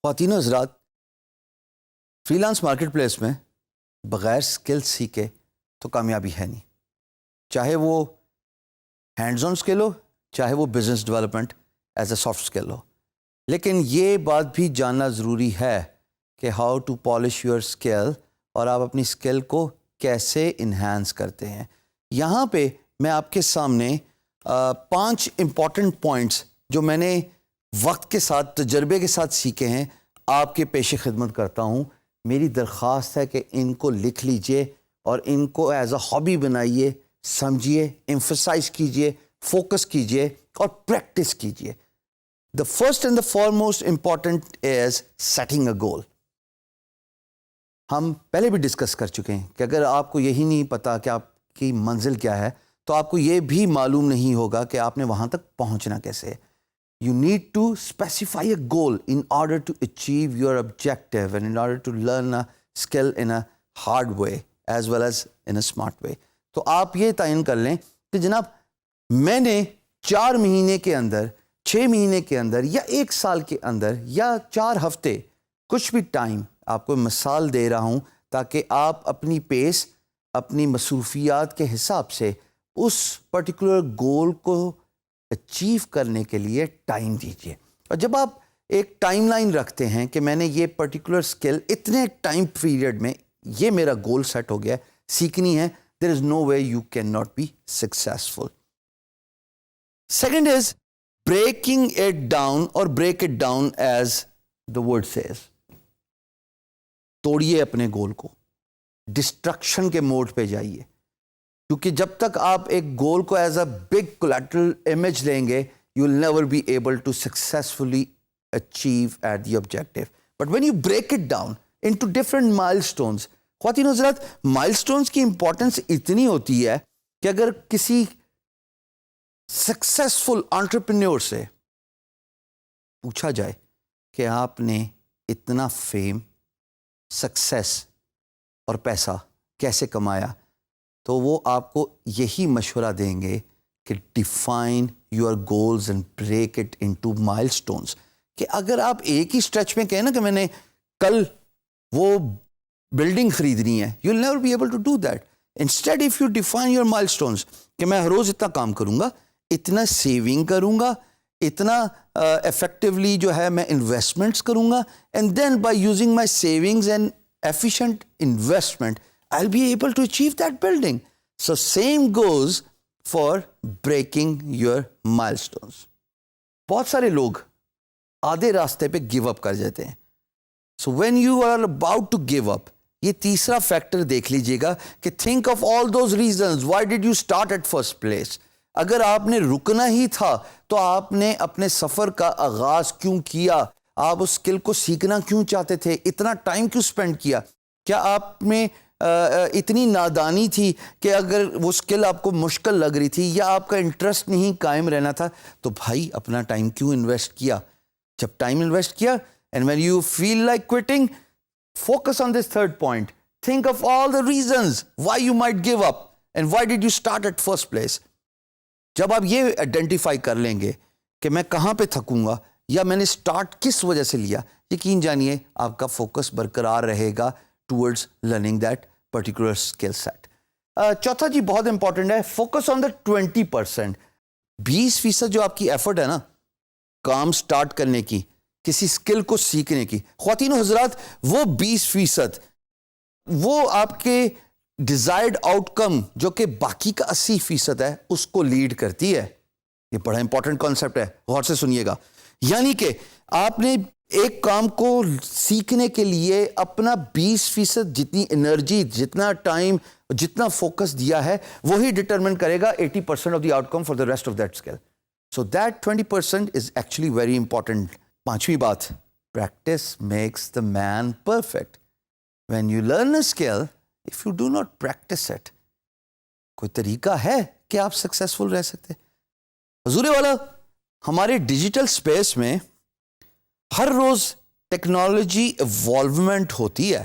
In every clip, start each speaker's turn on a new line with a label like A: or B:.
A: خواتین و حضرات، فری لانس مارکیٹ پلیس میں بغیر سکل سیکھے تو کامیابی ہے نہیں، چاہے وہ ہینڈز آن سکل ہو، چاہے وہ business development as a soft skill ہو. لیکن یہ بات بھی جاننا ضروری ہے کہ how to polish your skill, اور آپ اپنی اسکل کو کیسے انہینس کرتے ہیں. یہاں پہ میں آپ کے سامنے 5 امپورٹنٹ پوائنٹس جو میں نے وقت کے ساتھ تجربے کے ساتھ سیکھے ہیں آپ کے پیش خدمت کرتا ہوں. میری درخواست ہے کہ ان کو لکھ لیجئے اور ان کو ایز اے ہابی بنائیے، سمجھیے، ایمفسائز کیجئے، فوکس کیجئے اور پریکٹس کیجئے. The first and the foremost important is setting a goal. ہم پہلے بھی ڈسکس کر چکے ہیں کہ اگر آپ کو یہی نہیں پتا کہ آپ کی منزل کیا ہے تو آپ کو یہ بھی معلوم نہیں ہوگا کہ آپ نے وہاں تک پہنچنا کیسے ہے. You need to specify a goal in order to achieve your objective and in order to learn a skill in a hard way as well as in a smart way. تو آپ یہ تعین کر لیں کہ جناب میں نے 4 مہینے کے اندر، 6 مہینے کے اندر یا 1 سال کے اندر یا 4 ہفتے، کچھ بھی ٹائم آپ کو مثال دے رہا ہوں تاکہ آپ اپنی پیس، اپنی مصروفیات کے حساب سے اس پرٹیکولر گول کو اچیو کرنے کے لیے ٹائم دیجیے. اور جب آپ ایک ٹائم لائن رکھتے ہیں کہ میں نے یہ پرٹیکولر اسکل اتنے ٹائم پیریڈ میں یہ میرا گول سیٹ ہو گیا ہے، سیکھنی ہے، there is no way you can not be successful. Second is breaking it down, اور break it down as the word says. توڑیے اپنے گول کو، ڈسٹرکشن کے موڈ پہ جائیے، کیونکہ جب تک آپ ایک گول کو as a big collateral image لیں گے you will never be able to successfully achieve it the objective. But when you break it down into different milestones, خواتین حضرات مائل اسٹونس کی امپورٹنس اتنی ہوتی ہے کہ اگر کسی سکسیزفل انٹرپرینور سے پوچھا جائے کہ آپ نے اتنا فیم، سکسیس اور پیسہ کیسے کمایا، تو وہ آپ کو یہی مشورہ دیں گے کہ define your goals and break it into مائل اسٹونس. کہ اگر آپ ایک ہی اسٹریچ میں کہیں نا کہ میں نے کل وہ بلڈنگ خریدنی ہے، you will never be able to do that. Instead of you define your milestones کہ میں ہر روز اتنا کام کروں گا، اتنا سیونگ کروں گا، اتنا افیکٹولی جو ہے میں انویسٹمنٹس کروں گا، and then by using my savings and efficient investment I'll be able to achieve that building. So same goes for breaking your milestones. بہت سارے لوگ آدھے راستے پہ گیو اپ کر جاتے ہیں. So when you are about to give up، یہ تیسرا فیکٹر دیکھ لیجئے گا کہ think of all those reasons why did you start at first place. اگر آپ نے رکنا ہی تھا تو آپ نے اپنے سفر کا آغاز کیوں کیا؟ آپ اس اسکل کو سیکھنا کیوں چاہتے تھے؟ اتنا ٹائم کیوں اسپینڈ کیا؟ کیا آپ میں اتنی نادانی تھی کہ اگر وہ اسکل آپ کو مشکل لگ رہی تھی یا آپ کا انٹرسٹ نہیں قائم رہنا تھا تو بھائی اپنا ٹائم کیوں انویسٹ کیا؟ جب ٹائم انویسٹ کیا and when you feel like quitting, focus on this third point, think of all the reasons why you might give up and why did you start at first place. جب آپ یہ identify کر لیں گے کہ میں کہاں پہ تھکوں گا یا میں نے اسٹارٹ کس وجہ سے لیا، یقین جانیے آپ کا فوکس برقرار رہے گا towards learning that particular skill set. چوتھا جی بہت امپورٹنٹ ہے، فوکس آن دا 20%. 20% جو آپ کی ایفرٹ ہے نا کام سٹارٹ کرنے کی، کسی اسکل کو سیکھنے کی، خواتین و حضرات وہ 20% وہ آپ کے ڈیزائرڈ آؤٹ کم جو کہ باقی کا 80% ہے اس کو لیڈ کرتی ہے. یہ بڑا امپورٹنٹ کانسیپٹ ہے، غور سے سنیے گا. یعنی کہ آپ نے ایک کام کو سیکھنے کے لیے اپنا 20% جتنی انرجی، جتنا ٹائم، جتنا فوکس دیا ہے وہی ڈٹرمن کرے گا 80% of the outcome for the rest of that skill. So that 20% is actually very important. 5ویں بات، practice makes the man perfect. When you learn a skill if you do not practice it, کوئی طریقہ ہے کہ آپ successful رہ سکتے؟ حضور والا ہمارے ڈیجیٹل اسپیس میں ہر روز ٹیکنالوجی ایوالومنٹ ہوتی ہے،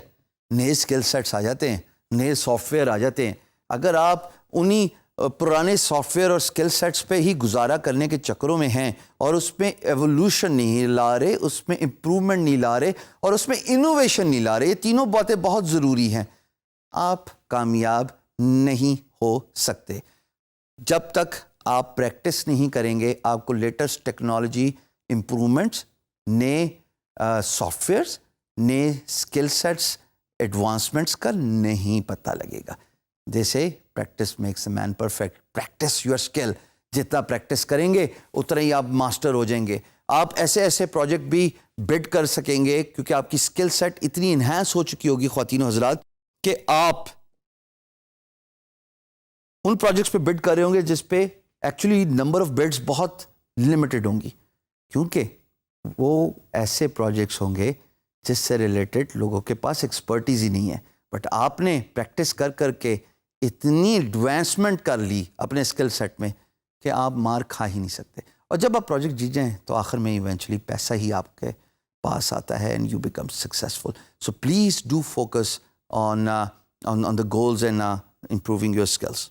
A: نئے اسکل سیٹس آ جاتے ہیں، نئے سافٹ ویئر آ جاتے ہیں. اگر آپ انہی پرانے سافٹ ویئر اور اسکل سیٹس پہ ہی گزارا کرنے کے چکروں میں ہیں اور اس میں ایولیوشن نہیں لا رہے, اس میں امپرومنٹ نہیں لا رہے اور اس میں انوویشن نہیں لا رہے, یہ تینوں باتیں بہت ضروری ہیں, آپ کامیاب نہیں ہو سکتے. جب تک آپ پریکٹس نہیں کریں گے, آپ کو لیٹسٹ ٹیکنالوجی امپرومنٹس, نئے سافٹ ویئرس, نئے اسکل سیٹس, ایڈوانسمنٹس کا نہیں پتہ لگے گا. جیسے practice makes a man perfect, practice your skill, جتنا پریکٹس کریں گے اتنا ہی آپ ماسٹر ہو جائیں گے. آپ ایسے ایسے پروجیکٹ بھی بڈ کر سکیں گے کیونکہ آپ کی اسکل سیٹ اتنی انہینس ہو چکی ہوگی خواتین و حضرات کہ آپ ان پروجیکٹس پہ بڈ کر رہے ہوں گے جس پہ ایکچولی نمبر آف بڈس بہت لمیٹڈ ہوں گی, کیونکہ وہ ایسے پروجیکٹس ہوں گے جس سے ریلیٹڈ لوگوں کے پاس ایکسپرٹیز ہی نہیں ہے. بٹ آپ نے پریکٹس کر کر کے اتنی ایڈوانسمنٹ کر لی اپنے اسکل سیٹ میں کہ آپ مار کھا ہی نہیں سکتے. اور جب آپ پروجیکٹ جیت جائیں تو آخر میں ایونچولی پیسہ ہی آپ کے پاس آتا ہے and you become successful. So please do focus on the goals and improving your skills.